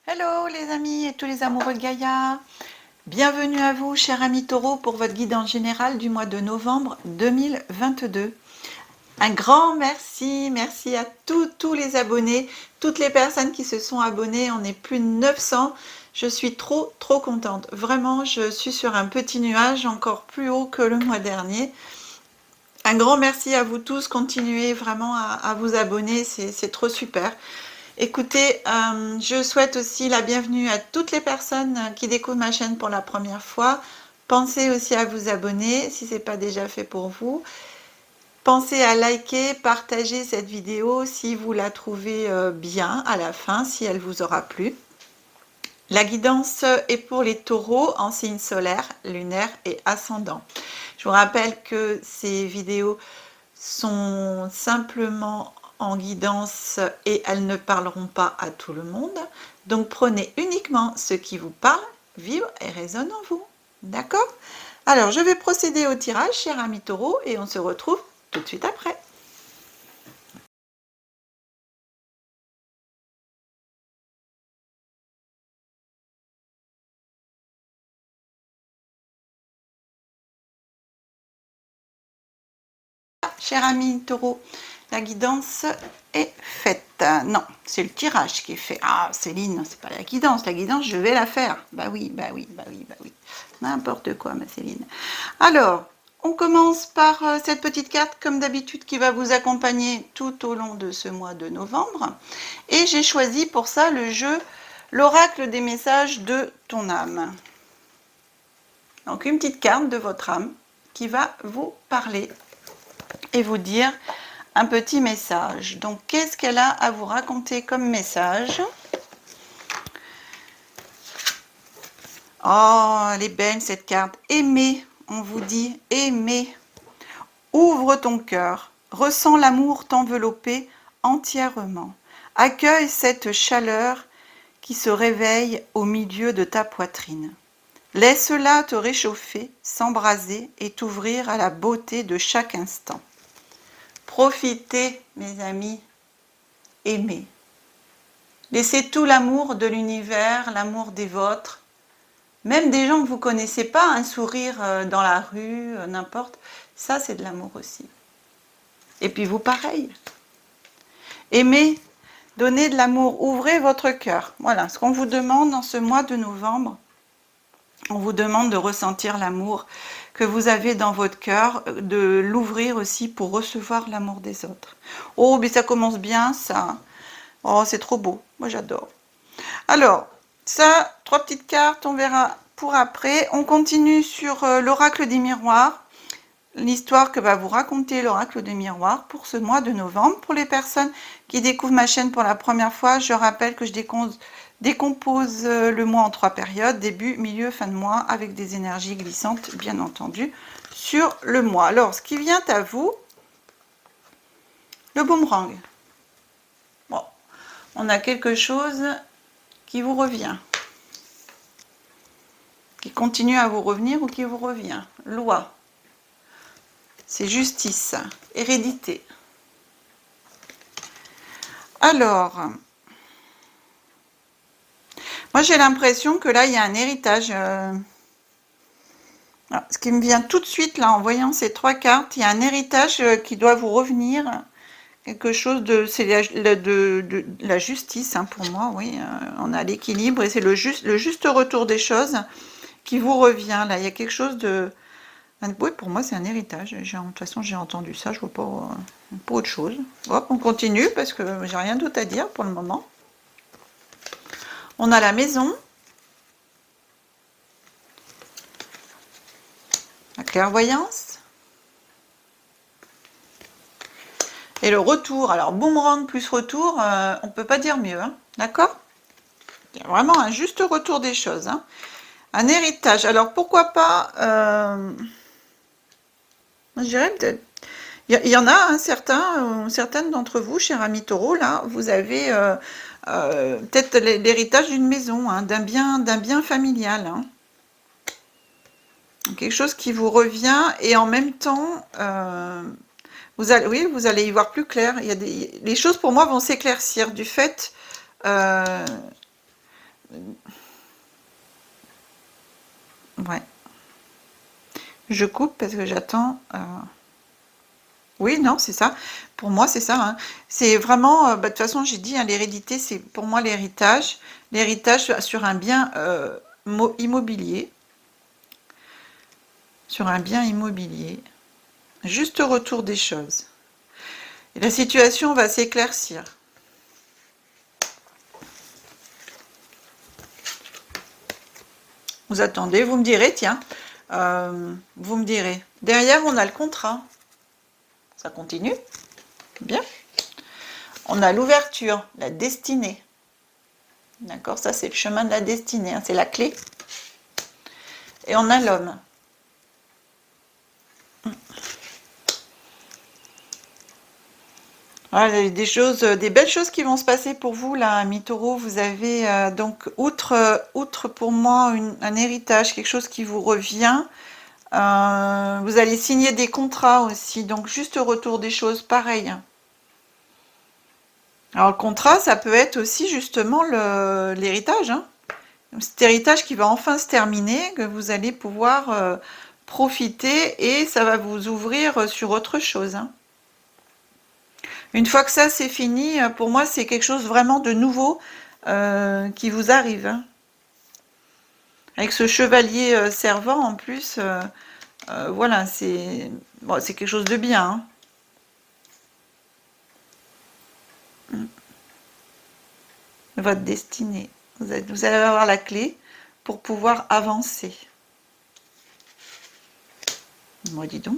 Hello les amis et tous les amoureux de Gaïa. Bienvenue à vous, chers amis taureaux, pour votre guidance générale du mois de novembre 2022. Un grand merci à tous les abonnés, toutes les personnes qui se sont abonnées. On est plus de 900. Je suis trop contente. Vraiment, je suis sur un petit nuage encore plus haut que le mois dernier. Un grand merci à vous tous. Continuez vraiment à vous abonner, c'est trop super. Écoutez, je souhaite aussi la bienvenue à toutes les personnes qui découvrent ma chaîne pour la première fois. Pensez aussi à vous abonner si ce n'est pas déjà fait pour vous. Pensez à liker, partager cette vidéo si vous la trouvez bien à la fin, si elle vous aura plu. La guidance est pour les taureaux en signe solaire, lunaire et ascendant. Je vous rappelle que ces vidéos sont simplement en guidance et elles ne parleront pas à tout le monde. Donc prenez uniquement ce qui vous parle, vibre et résonne en vous. D'accord? Alors je vais procéder au tirage, cher ami taureau, et on se retrouve tout de suite après. Cher ami taureau, la guidance est faite. Non, c'est le tirage qui est fait. Ah, Céline, c'est pas la guidance je vais la faire. Bah oui. N'importe quoi, ma Céline. Alors, on commence par cette petite carte, comme d'habitude, qui va vous accompagner tout au long de ce mois de novembre. Et j'ai choisi pour ça le jeu l'oracle des messages de ton âme. Donc, une petite carte de votre âme qui va vous parler et vous dire un petit message. Donc, qu'est-ce qu'elle a à vous raconter comme message? Oh, elle est belle cette carte. Aimez, on vous dit, aimez. Ouvre ton cœur, ressens l'amour t'envelopper entièrement. Accueille cette chaleur qui se réveille au milieu de ta poitrine. Laisse-la te réchauffer, s'embraser et t'ouvrir à la beauté de chaque instant. Profitez, mes amis, aimez. Laissez tout l'amour de l'univers, l'amour des vôtres, même des gens que vous ne connaissez pas, un sourire dans la rue, n'importe, ça c'est de l'amour aussi. Et puis vous pareil. Aimez, donnez de l'amour, ouvrez votre cœur. Voilà ce qu'on vous demande dans ce mois de novembre. On vous demande de ressentir l'amour que vous avez dans votre cœur, de l'ouvrir aussi pour recevoir l'amour des autres. Oh, mais ça commence bien, ça. Oh, c'est trop beau. Moi, j'adore. Alors, ça, 3 petites cartes, on verra pour après. On continue sur l'oracle des miroirs. L'histoire que va vous raconter l'oracle des miroirs pour ce mois de novembre. Pour les personnes qui découvrent ma chaîne pour la première fois, je rappelle que je décompose le mois en 3 périodes, début, milieu, fin de mois, avec des énergies glissantes, bien entendu, sur le mois. Alors, ce qui vient à vous, le boomerang. Bon, on a quelque chose qui vous revient, qui continue à vous revenir ou qui vous revient. Loi, c'est justice, hérédité. Alors, moi j'ai l'impression que là il y a un héritage. Ce qui me vient tout de suite là en voyant ces 3 cartes, il y a un héritage qui doit vous revenir. Quelque chose de... C'est de la justice hein, pour moi, oui. On a l'équilibre et c'est le juste retour des choses qui vous revient. Là, il y a quelque chose de... Oui, pour moi c'est un héritage. De toute façon j'ai entendu ça, je vois pas autre chose. Hop, on continue parce que j'ai rien d'autre à dire pour le moment. On a la maison. La clairvoyance. Et le retour. Alors, boomerang plus retour, on ne peut pas dire mieux. Hein, d'accord? Il y a vraiment un juste retour des choses. Hein. Un héritage. Alors, pourquoi pas... je dirais peut-être... Il y en a hein, certaines d'entre vous, chers amis taureaux, là, vous avez peut-être l'héritage d'une maison, hein, d'un bien familial. Hein. Quelque chose qui vous revient et en même temps... vous allez y voir plus clair. Les choses pour moi vont s'éclaircir du fait Ouais. Je coupe parce que j'attends... Oui, non, c'est ça. Pour moi, c'est ça, hein. C'est vraiment... de toute façon, j'ai dit, hein, l'hérédité, c'est pour moi l'héritage. L'héritage sur un bien immobilier. Sur un bien immobilier. Juste retour des choses. Et la situation va s'éclaircir. Vous attendez, vous me direz, tiens, vous me direz. Derrière, on a le contrat. Ça continue. Bien. On a l'ouverture, la destinée. D'accord, ça c'est le chemin de la destinée, hein, c'est la clé. Et on a l'homme. Voilà, des choses, des belles choses qui vont se passer pour vous là, mi taureau. Vous avez donc outre pour moi un héritage, quelque chose qui vous revient. Vous allez signer des contrats aussi, donc juste retour des choses, pareil. Alors le contrat, ça peut être aussi justement l'héritage, hein. Cet héritage qui va enfin se terminer, que vous allez pouvoir profiter et ça va vous ouvrir sur autre chose, hein. Une fois que ça c'est fini, pour moi c'est quelque chose vraiment de nouveau qui vous arrive, hein. Avec ce chevalier servant en plus, voilà, c'est bon, c'est quelque chose de bien, hein. Votre destinée. Vous allez avoir la clé pour pouvoir avancer. Moi, dis donc.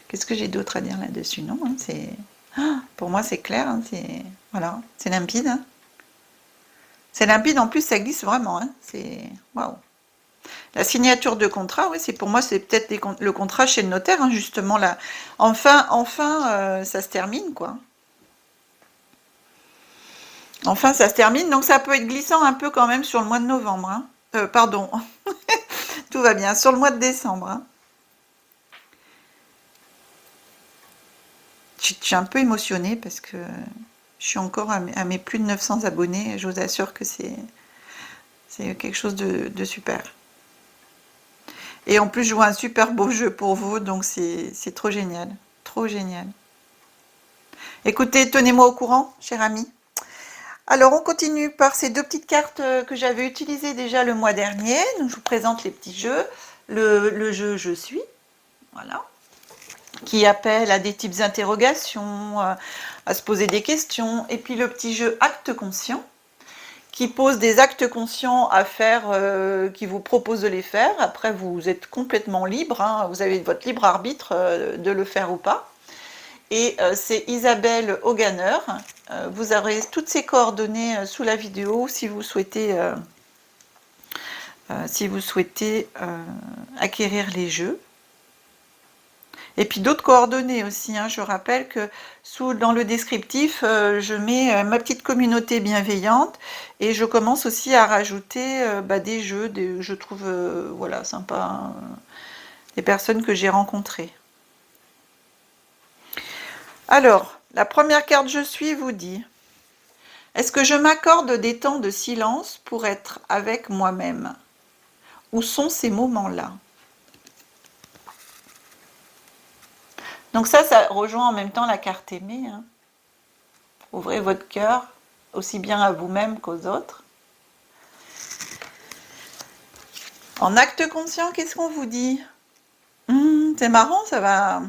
Qu'est-ce que j'ai d'autre à dire là-dessus? Non, hein, c'est... pour moi, c'est clair. Hein, voilà, c'est limpide. Hein. C'est limpide, en plus, ça glisse vraiment. Hein, c'est... Waouh. La signature de contrat, oui, c'est pour moi, c'est peut-être le contrat chez le notaire, hein, justement. Là. Enfin, ça se termine, quoi. Enfin, ça se termine. Donc, ça peut être glissant un peu quand même sur le mois de novembre. Hein. Pardon. Tout va bien. Sur le mois de décembre. Hein. Je suis un peu émotionnée parce que je suis encore à mes plus de 900 abonnés. Je vous assure que c'est quelque chose de super. Et en plus, je vois un super beau jeu pour vous, donc c'est trop génial. Trop génial. Écoutez, tenez-moi au courant, cher ami. Alors, on continue par ces deux petites cartes que j'avais utilisées déjà le mois dernier. Donc, je vous présente les petits jeux. Le jeu Je suis, voilà, qui appelle à des types d'interrogations, à se poser des questions. Et puis le petit jeu Acte conscient, qui pose des actes conscients à faire, qui vous propose de les faire. Après, vous êtes complètement libre, hein, vous avez votre libre arbitre de le faire ou pas. Et c'est Isabelle Hoganer. Vous aurez toutes ces coordonnées sous la vidéo si vous souhaitez, acquérir les jeux. Et puis d'autres coordonnées aussi, hein. Je rappelle que dans le descriptif, je mets ma petite communauté bienveillante et je commence aussi à rajouter des jeux, je trouve voilà, sympa, hein, des personnes que j'ai rencontrées. Alors, la première carte Je suis vous dit: est-ce que je m'accorde des temps de silence pour être avec moi-même? Où sont ces moments-là? Donc ça rejoint en même temps la carte aimée, hein. Ouvrez votre cœur, aussi bien à vous-même qu'aux autres. En acte conscient, qu'est-ce qu'on vous dit? C'est marrant, ça va...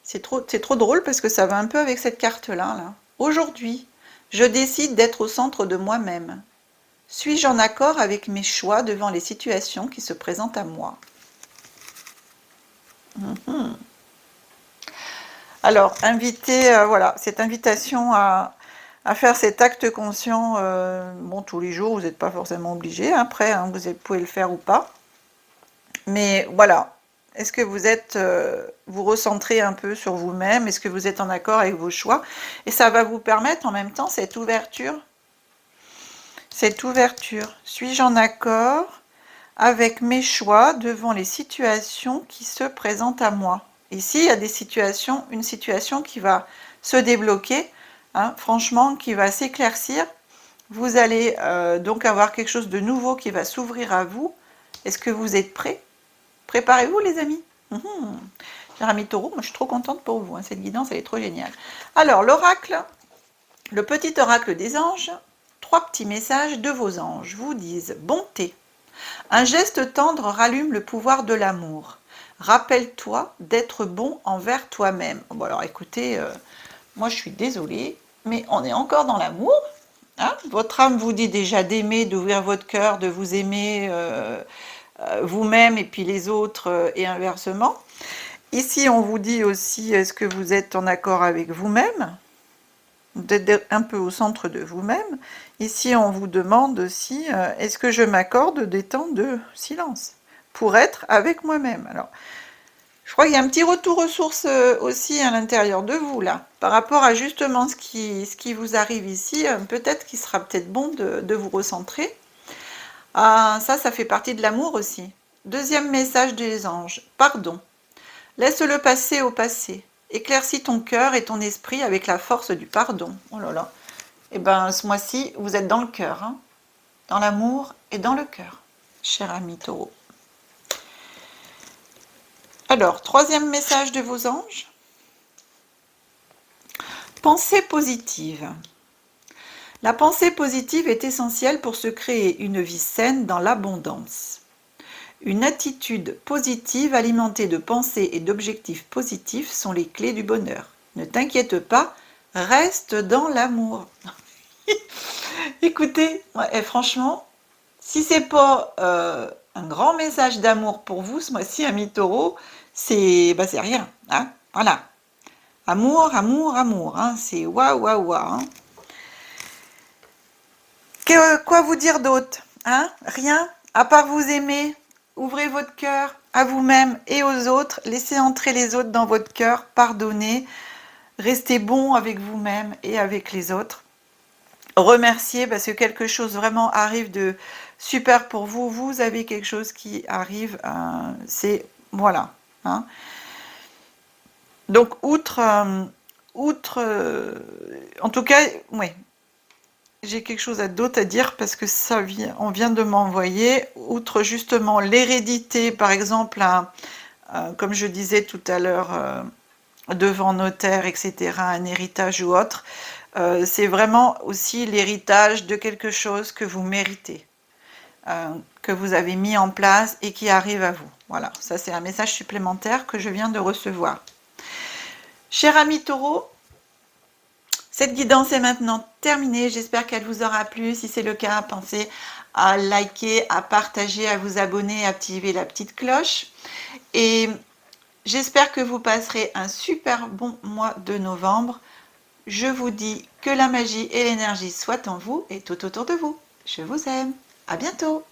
C'est trop drôle parce que ça va un peu avec cette carte-là. Là. Aujourd'hui, je décide d'être au centre de moi-même. Suis-je en accord avec mes choix devant les situations qui se présentent à moi? Alors, voilà, cette invitation à faire cet acte conscient, bon, tous les jours, vous n'êtes pas forcément obligé, après, hein, vous pouvez le faire ou pas. Mais voilà, est-ce que vous recentrez un peu sur vous-même? Est-ce que vous êtes en accord avec vos choix? Et ça va vous permettre en même temps cette ouverture. Suis-je en accord avec mes choix devant les situations qui se présentent à moi? Ici, il y a une situation qui va se débloquer, hein, franchement, qui va s'éclaircir. Vous allez donc avoir quelque chose de nouveau qui va s'ouvrir à vous. Est-ce que vous êtes prêts? Préparez-vous les amis. Cher ami Taureau, moi je suis trop contente pour vous, hein. Cette guidance elle est trop géniale. Alors l'oracle, le petit oracle des anges, 3 petits messages de vos anges vous disent: bonté. Un geste tendre rallume le pouvoir de l'amour. Rappelle-toi d'être bon envers toi-même. Bon alors écoutez, moi je suis désolée, mais on est encore dans l'amour. Hein, votre âme vous dit déjà d'aimer, d'ouvrir votre cœur, de vous aimer vous-même et puis les autres et inversement. Ici, on vous dit aussi, est-ce que vous êtes en accord avec vous-même? D'être un peu au centre de vous-même. Ici, on vous demande aussi, est-ce que je m'accorde des temps de silence pour être avec moi-même? Alors, je crois qu'il y a un petit retour aux sources aussi à l'intérieur de vous, là, par rapport à justement ce qui vous arrive ici. Peut-être qu'il sera peut-être bon de vous recentrer. Ah, ça fait partie de l'amour aussi. Deuxième message des anges, pardon. Laisse-le passer au passé. Éclaircis ton cœur et ton esprit avec la force du pardon. Oh là là. Eh bien, ce mois-ci, vous êtes dans le cœur, hein, dans l'amour et dans le cœur, cher ami Taureau. Alors, troisième message de vos anges. Pensée positive. La pensée positive est essentielle pour se créer une vie saine dans l'abondance. Une attitude positive alimentée de pensées et d'objectifs positifs sont les clés du bonheur. Ne t'inquiète pas, reste dans l'amour. Écoutez, ouais, franchement, si c'est pas un grand message d'amour pour vous ce mois-ci, ami Taureau, c'est rien. Hein, voilà. Amour, amour, amour. Hein, c'est waouh, waouh, waouh. Quoi vous dire d'autre? Hein, rien, à part vous aimer. Ouvrez votre cœur à vous-même et aux autres. Laissez entrer les autres dans votre cœur. Pardonnez. Restez bon avec vous-même et avec les autres. Remerciez parce que quelque chose vraiment arrive de super pour vous. Vous avez quelque chose qui arrive. C'est voilà. Hein. Donc outre, en tout cas, oui. J'ai quelque chose d'autre à dire parce que ça vient, on vient de m'envoyer, outre justement l'hérédité, par exemple, comme je disais tout à l'heure, devant notaire, etc., un héritage ou autre, c'est vraiment aussi l'héritage de quelque chose que vous méritez, que vous avez mis en place et qui arrive à vous. Voilà, ça c'est un message supplémentaire que je viens de recevoir. Cher ami Taureau, cette guidance est maintenant terminée, j'espère qu'elle vous aura plu. Si c'est le cas, pensez à liker, à partager, à vous abonner, à activer la petite cloche. Et j'espère que vous passerez un super bon mois de novembre. Je vous dis que la magie et l'énergie soient en vous et tout autour de vous. Je vous aime. À bientôt.